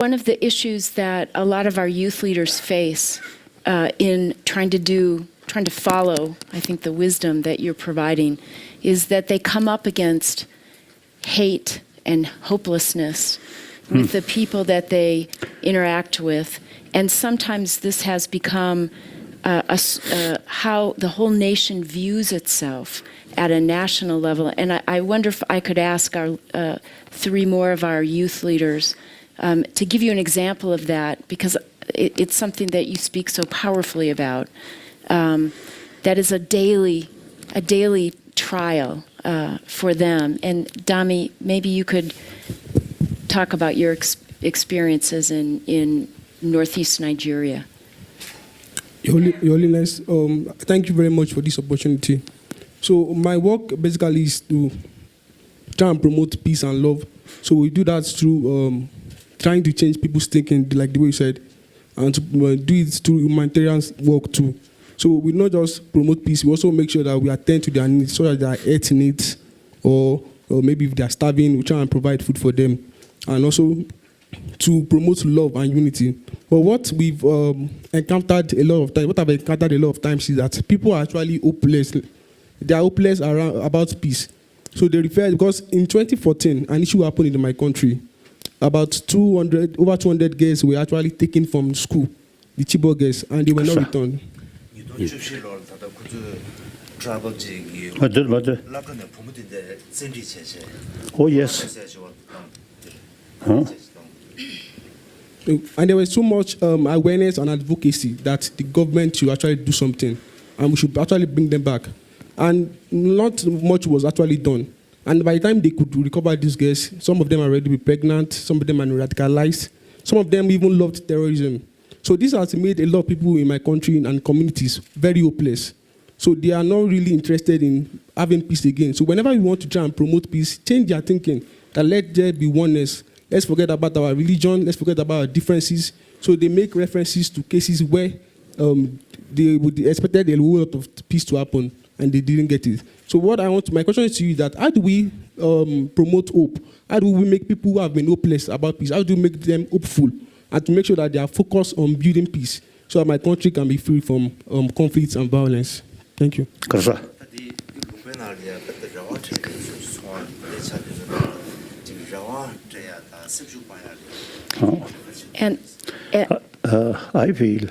One of the issues that a lot of our youth leaders face in trying to follow, I think, the wisdom that you're providing, is that they come up against hate and hopelessness with the people that they interact with. And sometimes this has become how the whole nation views itself at a national level. And I wonder if I could ask our three more of our youth leaders to give you an example of that, because it's something that you speak so powerfully about. That is a daily trial for them. And Dami, maybe you could talk about your experiences in Northeast Nigeria. Your Holiness, thank you very much for this opportunity. So my work basically is to try and promote peace and love. So we do that through trying to change people's thinking, like the way you said, and to do it through humanitarian work too. So we not just promote peace, we also make sure that we attend to their needs, so that their health needs, or maybe if they are starving, we try and provide food for them. And also to promote love and unity. But what we've encountered a lot of times, what I've encountered a lot of times is that people are actually hopeless. They are hopeless about peace. So they refer, because in 2014, an issue happened in my country. About over 200 girls were actually taken from school, the Chibok girls, and they were not returned. Oh, yes. Huh? And there was so much awareness and advocacy that the government should actually do something, and we should actually bring them back. And not much was actually done. And by the time they could recover these girls, some of them are already pregnant, some of them are radicalized, some of them even loved terrorism. So this has made a lot of people in my country and communities very hopeless. So they are not really interested in having peace again. So whenever we want to try and promote peace, change their thinking, that let there be oneness. Let's forget about our religion, let's forget about our differences. So they make references to cases where they would expected a whole lot of peace to happen, and they didn't get it. So my question is to you, that how do we promote hope? How do we make people who have been hopeless about peace, how do we make them hopeful, and to make sure that they are focused on building peace, so that my country can be free from conflicts and violence? Thank you. And I feel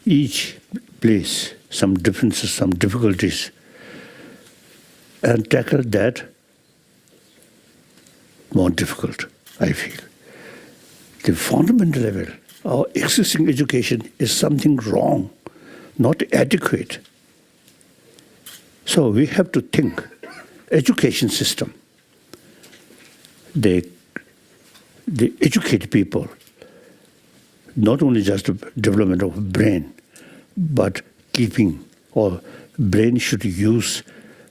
each place some differences, some difficulties, and tackle that more difficult, I feel. The fundamental level, our existing education is something wrong, not adequate. So we have to think, education system, they educate people, not only just the development of brain, but keeping, or brain should use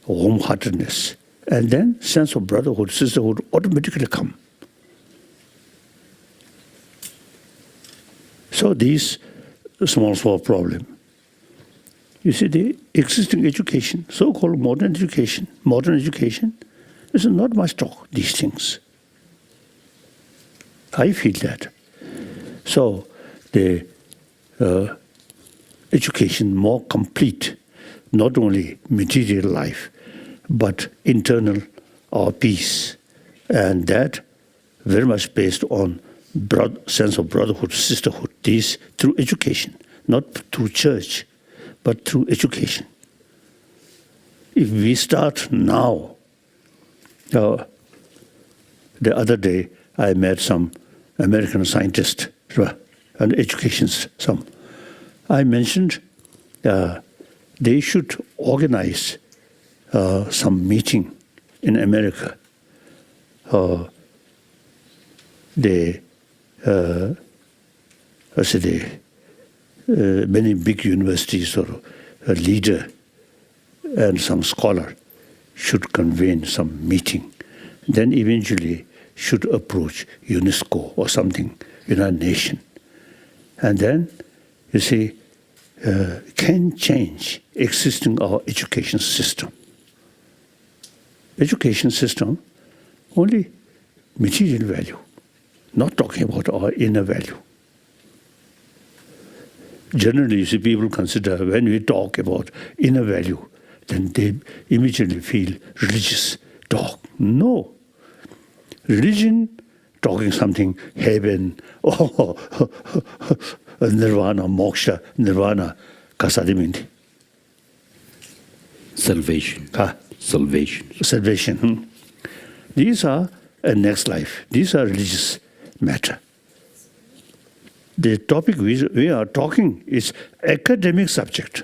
warm-heartedness. And then sense of brotherhood, sisterhood automatically come. So these small problem. You see, the existing education, so-called modern education, is not much talk, these things. I feel that. So the education more complete, not only material life, but internal our peace. And that very much based on sense of brotherhood, sisterhood, this through education, not through church, but through education. If we start now, the other day I met some American scientists and educations, some. I mentioned they should organize some meeting in America. Many big universities or a leader and some scholar should convene some meeting. Then eventually should approach UNESCO or something, United Nations. And then, you see, can change existing our education system. Education system only material value, not talking about our inner value. Generally, you see, people consider when we talk about inner value, then they immediately feel religious talk. No. Religion, talking something, heaven, nirvana, moksha, nirvana, kasadimindi. Salvation. Salvation. Salvation. These are a next life. These are religious matter. The topic we are talking is academic subject.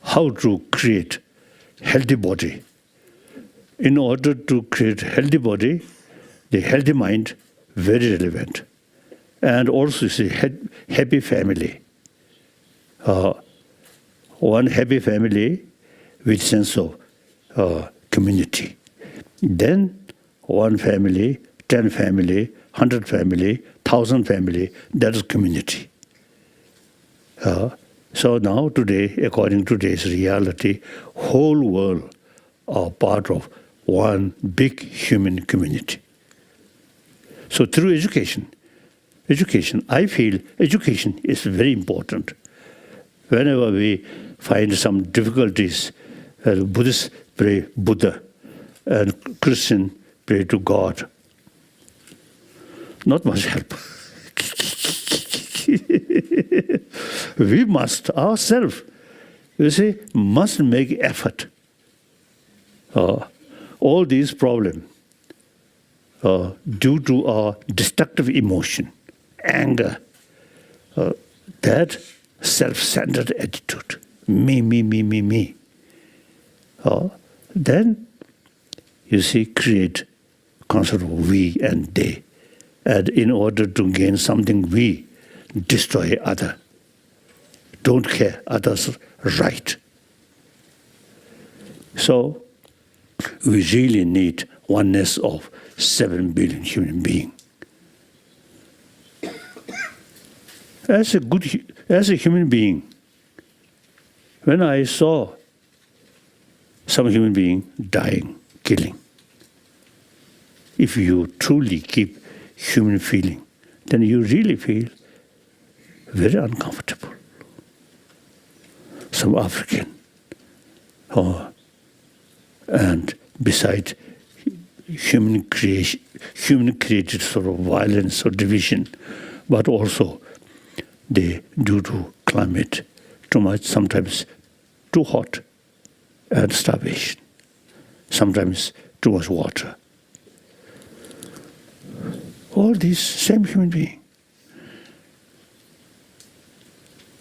How to create healthy body. In order to create healthy body, the healthy mind, very relevant. And also, see, happy family. One happy family with sense of community. Then one family, 10 family, 100 family, 1,000 family, that is community. So now today, according to today's reality, whole world are part of one big human community. So through education, I feel education is very important. Whenever we find some difficulties, Buddhists pray Buddha, and Christian pray to God. Not much help. We must ourselves, you see, must make effort. All these problems due to our destructive emotion, anger, that self-centered attitude, me. Then, you see, create concept of we and they. And in order to gain something, we destroy other. Don't care others' right. So, we really need oneness of 7 billion human beings. As a human being, when I saw some human being dying, killing, if you truly keep human feeling, then you really feel very uncomfortable. Some African, and beside human created sort of violence or division, but also due to climate, too much, sometimes too hot, and starvation, sometimes too much water. All these same human being.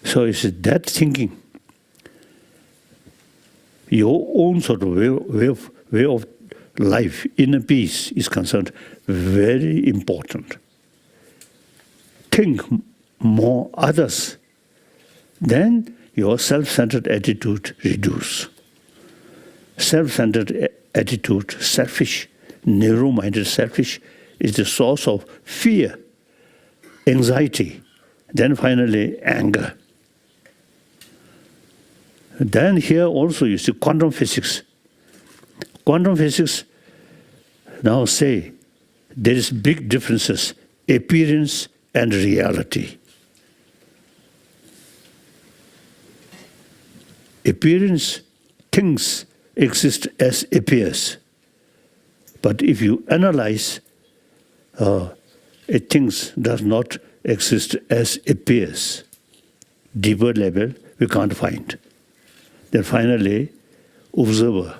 So it's that thinking, your own sort of way of life, inner peace is concerned, very important. Think more others, then your self-centered attitude reduce. Self-centered attitude, selfish, narrow-minded selfish, is the source of fear, anxiety, then finally anger. Then here also you see quantum physics. Quantum physics now say there is big differences, appearance and reality. Appearance, things exist as appears. But if you analyze, a things does not exist as appears. Deeper level we can't find. Then finally, observer.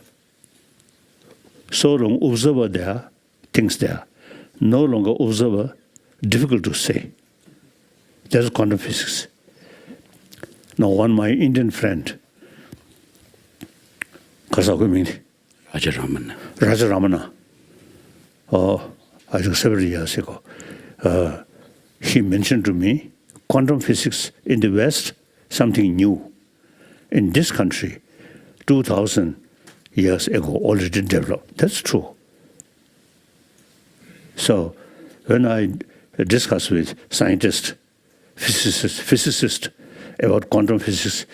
So long observer there, things there. No longer observer, difficult to say. That's quantum physics. Now my Indian friend, Rajaramana, I think several years ago, he mentioned to me, quantum physics in the West, something new. In this country, 2,000 years ago, already developed. That's true. So, when I discuss with scientists, physicists about quantum physics,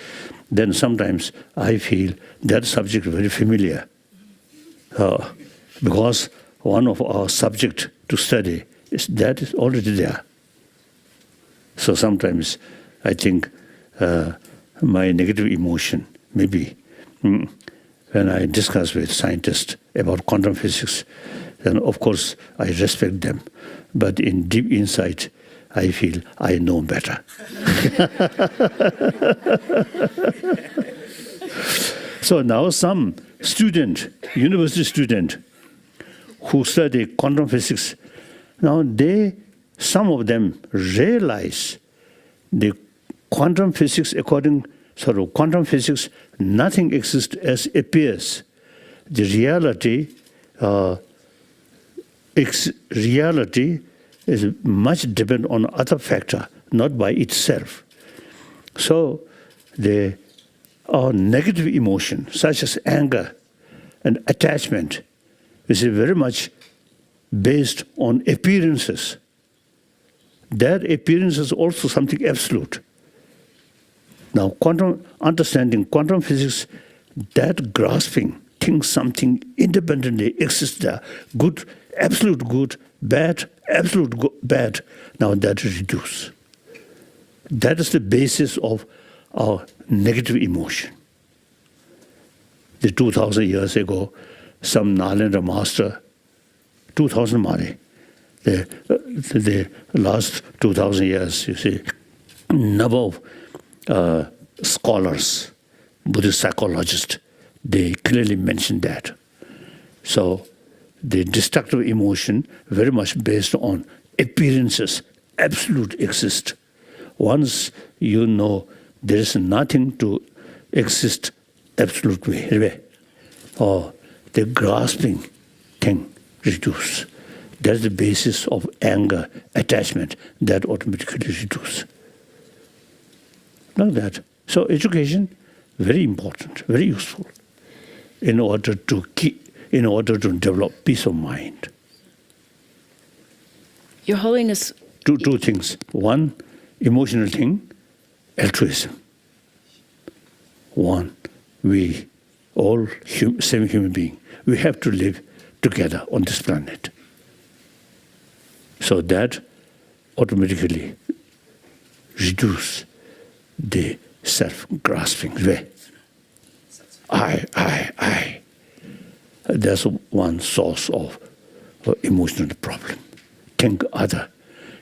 then sometimes I feel that subject very familiar. Because one of our subject to study, that is already there. So sometimes I think my negative emotion, maybe when I discuss with scientists about quantum physics, then of course I respect them. But in deep inside, I feel I know better. So now some student, university student, who study quantum physics, now some of them realize the quantum physics, quantum physics, nothing exists as appears. The reality is much dependent on other factor, not by itself. So our negative emotion, such as anger and attachment, is very much based on appearances. That appearance is also something absolute. Now, understanding quantum physics, that grasping things something independently exists there, good, absolute good, bad, absolute bad, now that is reduced. That is the basis of our negative emotion. The 2,000 years ago, some Nalanda master, 2,000 Mari, the last 2,000 years, you see, number of scholars, Buddhist psychologists, they clearly mention that. So the destructive emotion very much based on appearances, absolute exist. Once you know there is nothing to exist absolute way, or the grasping thing reduce. That's the basis of anger, attachment, that automatically reduce. Like that. So education, very important, very useful, in order to develop peace of mind. Your Holiness. Two things. One, emotional thing, altruism. One, we all same human being. We have to live together on this planet. So that automatically reduce the self-grasping way. I. That's one source of emotional problem. Think other,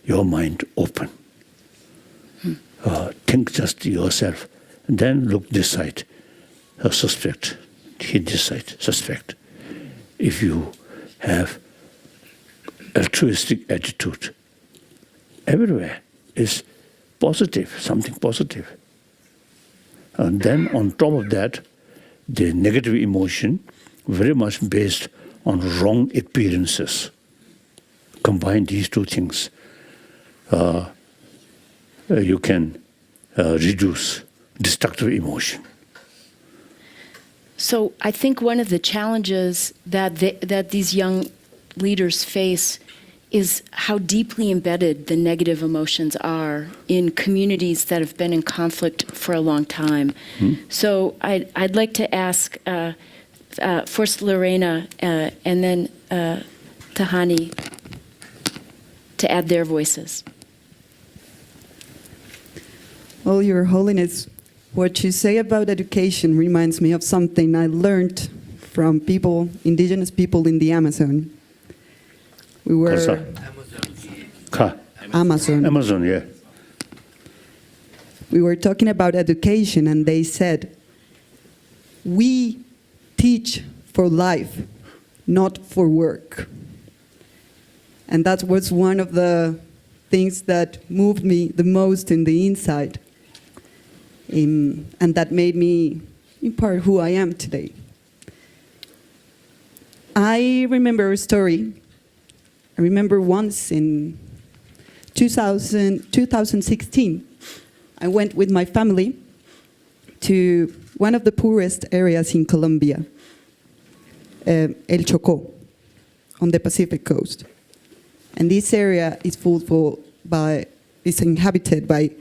your mind open. Think just yourself. And then look this side, suspect. Hit this side, suspect. If you have altruistic attitude, everywhere is positive, something positive. And then on top of that, the negative emotion, very much based on wrong appearances. Combine these two things, you can reduce destructive emotion. So I think one of the challenges that these young leaders face is how deeply embedded the negative emotions are in communities that have been in conflict for a long time. So I'd like to ask first Lorena and then Tahani to add their voices. Well, Your Holiness, what you say about education reminds me of something I learned from indigenous people in the Amazon. We were Amazon, yeah. We were talking about education, and they said, we teach for life, not for work. And that was one of the things that moved me the most in the inside. And that made me, in part, who I am today. I remember a story. I remember once in 2016, I went with my family to one of the poorest areas in Colombia, El Chocó, on the Pacific coast. And this area is is inhabited by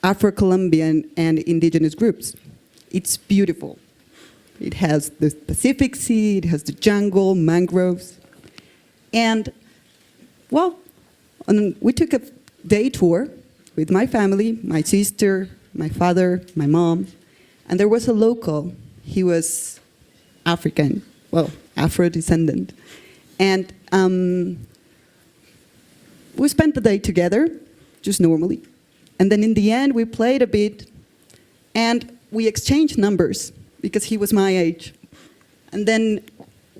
Afro-Colombian and indigenous groups. It's beautiful. It has the Pacific Sea, it has the jungle, mangroves. And, well, we took a day tour with my family, my sister, my father, my mom, and there was a local. He was African, well, Afro-descendant. And we spent the day together, just normally. And then in the end, we played a bit, and we exchanged numbers, because he was my age. And then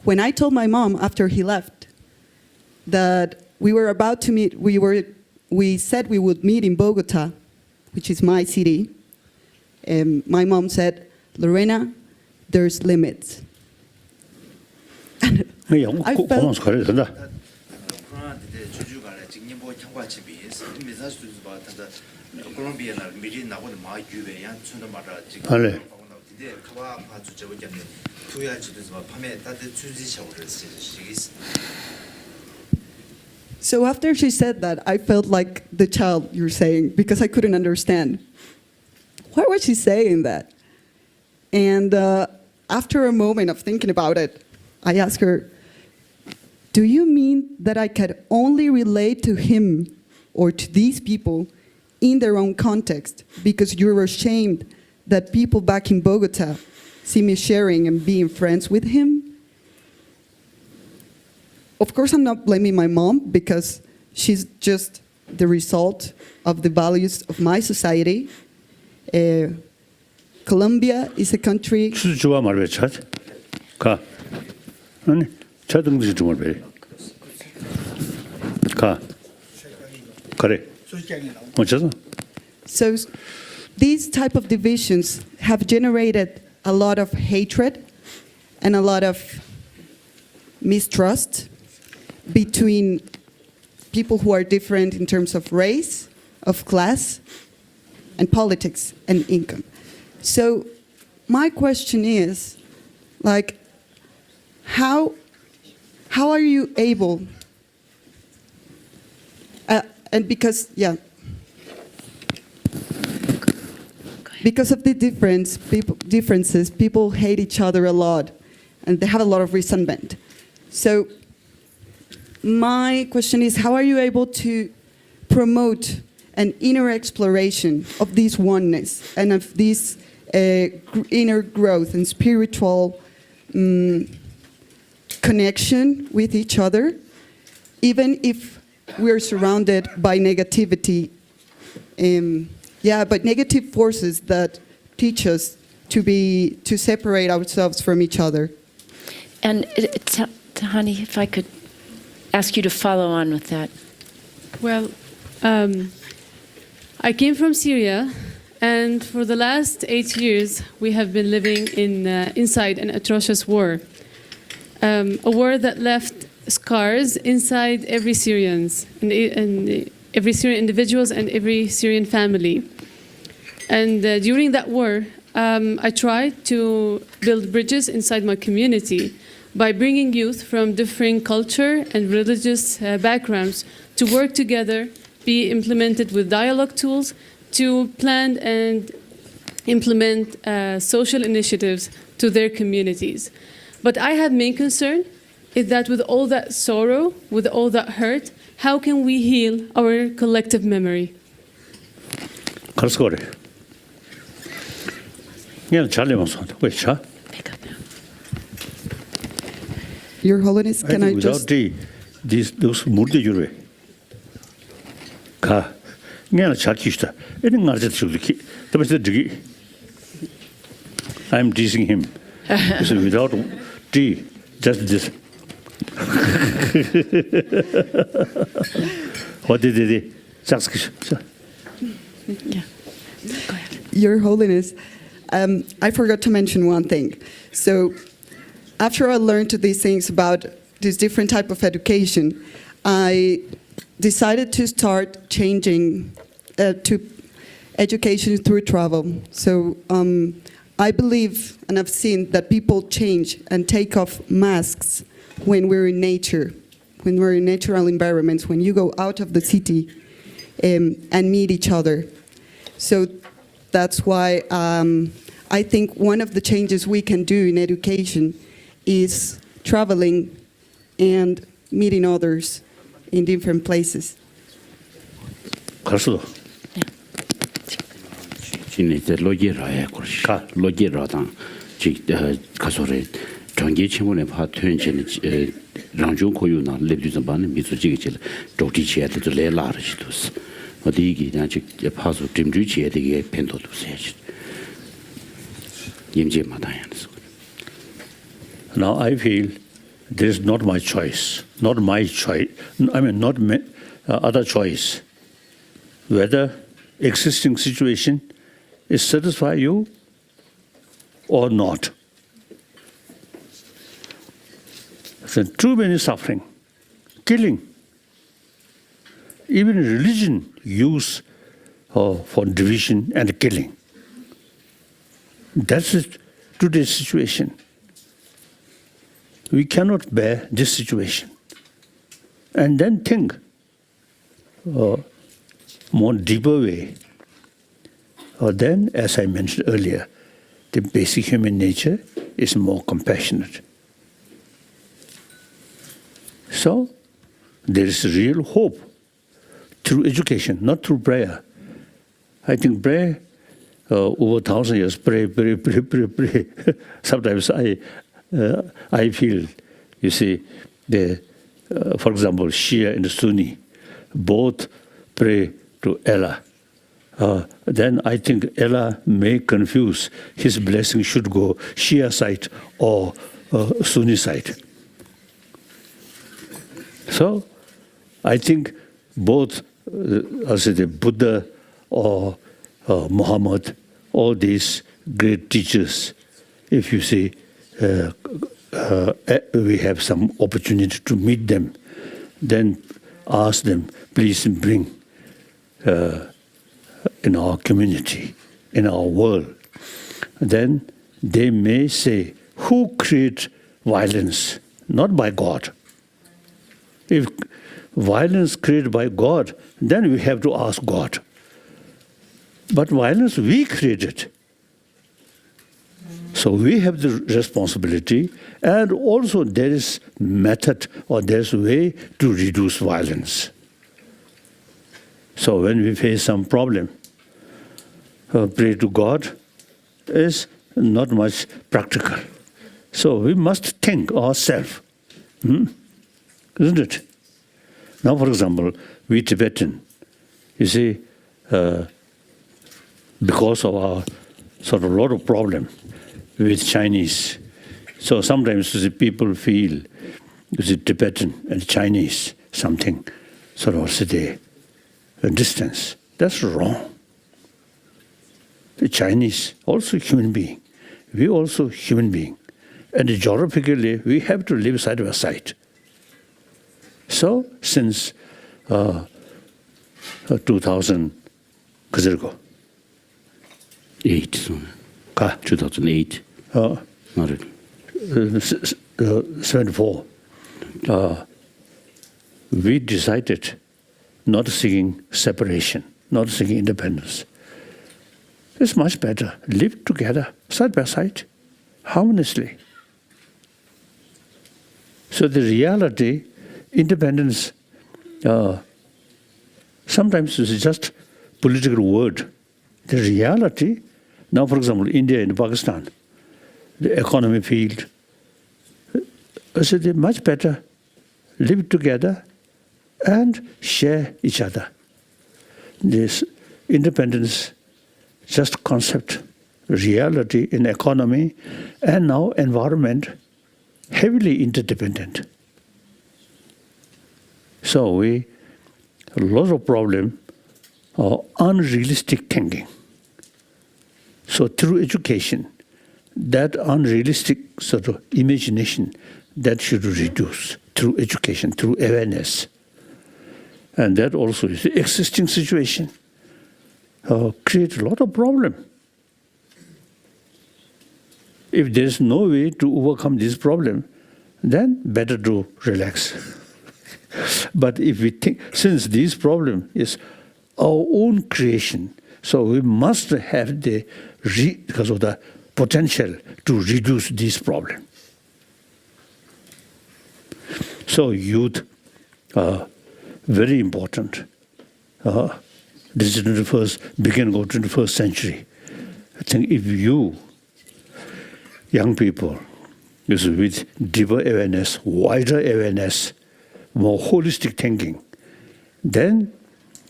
when I told my mom after he left that we were about to meet, we said we would meet in Bogota, which is my city, and my mom said, "Lorena, there's limits." I felt, 고마워서 그래 된다. 알레. so after she said that, I felt like the child you're saying, because I couldn't understand. Why was she saying that? And after a moment of thinking about it, I asked her, "Do you mean that I could only relate to him or to these people in their own context because you're ashamed that people back in Bogota see me sharing and being friends with him?" Of course, I'm not blaming my mom because she's just the result of the values of my society. Colombia is a country. 수주와 말왜 찾? 가. 아니, 자등지 좀 말해. 가. 그래. 어쩌서? So these type of divisions have generated a lot of hatred and a lot of mistrust between people who are different in terms of race, of class, and politics and income. So my question is, like, how are you able, and because of the differences, people hate each other a lot, and they have a lot of resentment. So my question is, how are you able to promote an inner exploration of this oneness and of this inner growth and spiritual connection with each other, even if we're surrounded by negativity, but negative forces that teach us to separate ourselves from each other? And Tahani, if I could ask you to follow on with that. Well, I came from Syria, and for the last 8 years, we have been living inside an atrocious war. A war that left scars inside every Syrians, and every Syrian individuals and every Syrian family. And during that war, I tried to build bridges inside my community by bringing youth from different culture and religious backgrounds to work together, be implemented with dialogue tools, to plan and implement social initiatives to their communities. But I have main concern is that with all that sorrow, with all that hurt, how can we heal our collective memory? 그래서 그래. 그냥 잘내면서 왜 차? Your Holiness, can I without just... those 물대주로 해. 가. 그냥 잘 키우시다. 이런 거 알아서 저기. 저기. I'm teasing him. So without D, just this. What did he? Yeah. Go ahead. Your Holiness, I forgot to mention one thing. So after I learned these things about this different type of education, I decided to start changing to education through travel. So I believe, and I've seen, that people change and take off masks when we're in nature, when we're in natural environments, when you go out of the city and meet each other. So that's why I think one of the changes we can do in education is traveling and meeting others in different places. 그래서 진짜 로기라야 그렇지. 로기라당 즉 가서래 경계 친구네 파 퇴진이 랑중 고유나 레비전 반에 미수지게 도티치에도 레라르지도스. 어디 이게 즉 파수 dim주치에 되게 펜도도 세지. 임제마다야는 now I feel there is not my choice, not my choice. I mean, not other choice. Whether existing situation is satisfy you or not. So too many suffering, killing. Even religion use for division and killing. That's today's situation. We cannot bear this situation. And then think more deeper way. Then, as I mentioned earlier, the basic human nature is more compassionate. So, there is real hope through education, not through prayer. I think prayer, over 1,000 years, pray. Sometimes I feel, you see, for example, Shia and Sunni both pray to Allah. Then I think Allah may confuse his blessing should go Shia side or Sunni side. So I think both, the Buddha or Muhammad, all these great teachers, if you see, we have some opportunity to meet them, then ask them, please bring in our community, in our world. Then they may say, who created violence? Not by God. If violence created by God, then we have to ask God. But violence we created. So we have the responsibility, and also there is method or there's way to reduce violence. So when we face some problem, pray to God is not much practical. So we must think ourselves, isn't it? Now, for example, we Tibetan, you see, because of our sort of lot of problem with Chinese, so sometimes the people feel the Tibetan and Chinese something sort of a distance. That's wrong. The Chinese also human being, we also human being, and geographically we have to live side by side. So since 2000, 2008. Not it. 74, we decided not seeking separation, not seeking independence. It's much better. Live together, side by side, harmoniously. So the reality, independence, sometimes is just political word. The reality, now for example, India and Pakistan, the economy field, I said they much better live together and share each other. This independence, just concept, reality in economy and now environment, heavily interdependent. So we a lot of problem or unrealistic thinking. So through education, that unrealistic sort of imagination, that should reduce through education, through awareness. And that also is the existing situation. Create a lot of problem. If there's no way to overcome this problem, then better to relax. But if we think, since this problem is our own creation, so we must have because of the potential to reduce this problem. So youth are very important. This is beginning of 21st century. I think if you, young people, is with deeper awareness, wider awareness, more holistic thinking, then,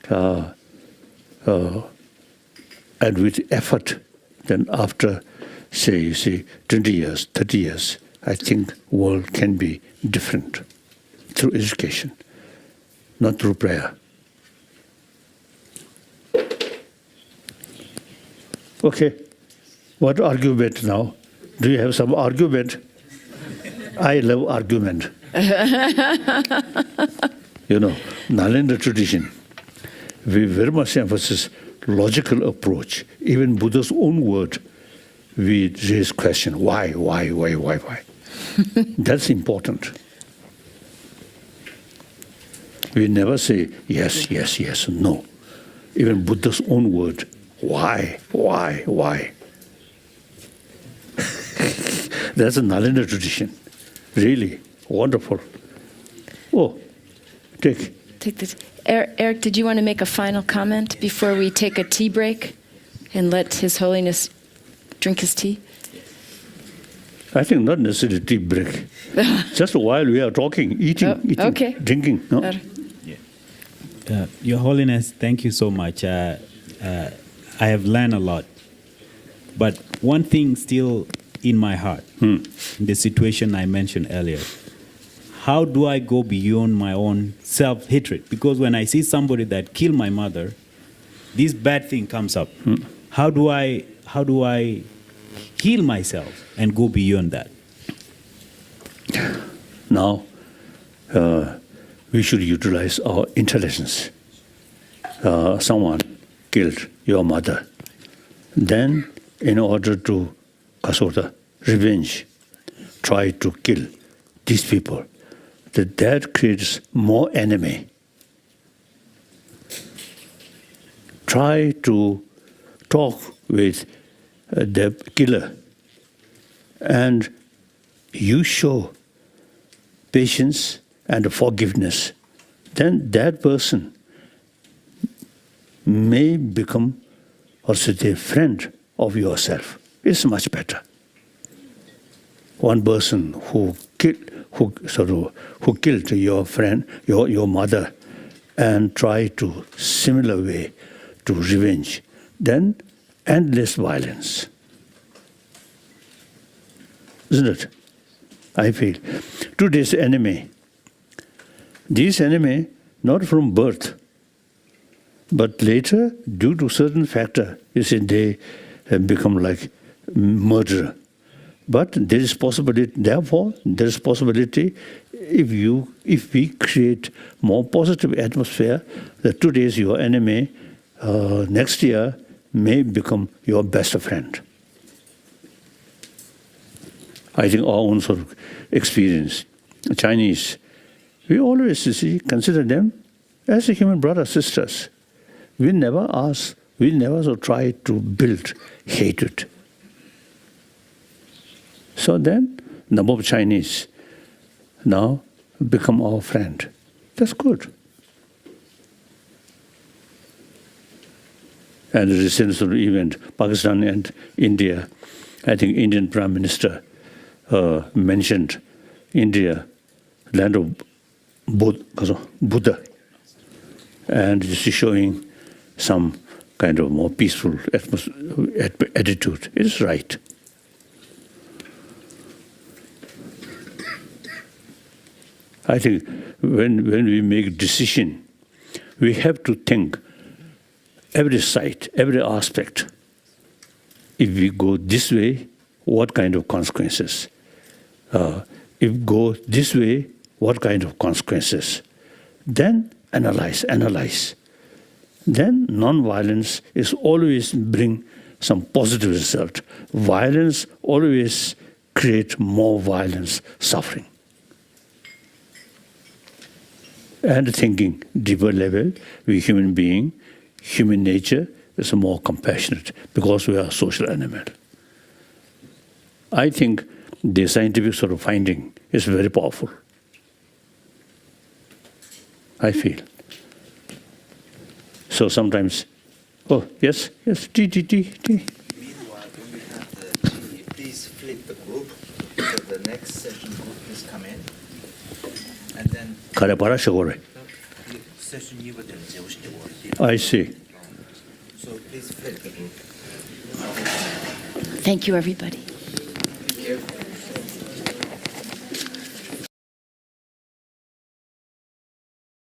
and with effort, then after, say, 20 years, 30 years, I think world can be different through education, not through prayer. Okay, what argument now? Do you have some argument? I love argument. You know, Nalanda tradition, we very much emphasize logical approach. Even Buddha's own word, we raise question, why? That's important. We never say yes, no. Even Buddha's own word, why? That's a Nalanda tradition. Really wonderful. Oh, take this. Eric, did you want to make a final comment before we take a tea break and let His Holiness drink his tea? I think not necessarily tea break. Just while we are talking, eating, okay. Drinking. No? Your Holiness, thank you so much. I have learned a lot. But one thing still in my heart, the situation I mentioned earlier. How do I go beyond my own self-hatred? Because when I see somebody that killed my mother, this bad thing comes up. How do I heal myself and go beyond that? Now, we should utilize our intelligence. Someone killed your mother. Then, in order to revenge, try to kill these people. That creates more enemy. Try to talk with the killer, and you show patience and forgiveness. Then that person may become also a friend of yourself. It's much better. One person who killed your friend, your mother, and try to similar way to revenge, then endless violence. Isn't it? I feel. Today's enemy, these enemy not from birth, but later due to certain factor, you see, they have become like murderer. But there is possibility. Therefore, there is possibility if we create more positive atmosphere, that today is your enemy, next year may become your best friend. I think our own sort of experience, Chinese, we always consider them as a human brothers, sisters. We never sort of try to build hatred. So then, number of Chinese now become our friend. That's good. And the recent sort of event, Pakistan and India, I think Indian Prime Minister mentioned India, land of Buddha, and this is showing some kind of more peaceful attitude. It is right. I think when we make a decision, we have to think every side, every aspect. If we go this way, what kind of consequences? If go this way, what kind of consequences? Then analyze. Then non-violence is always bring some positive result. Violence always create more violence, suffering. And thinking deeper level, we human being, human nature is more compassionate because we are a social animal. I think the scientific sort of finding is very powerful. I feel. So sometimes, oh, yes, tea. Meanwhile, when we have the tea, please flip the group so the next session group is come in. And then 가래봐라 저거를. session you would do. I see. So please flip the group. Thank you, everybody.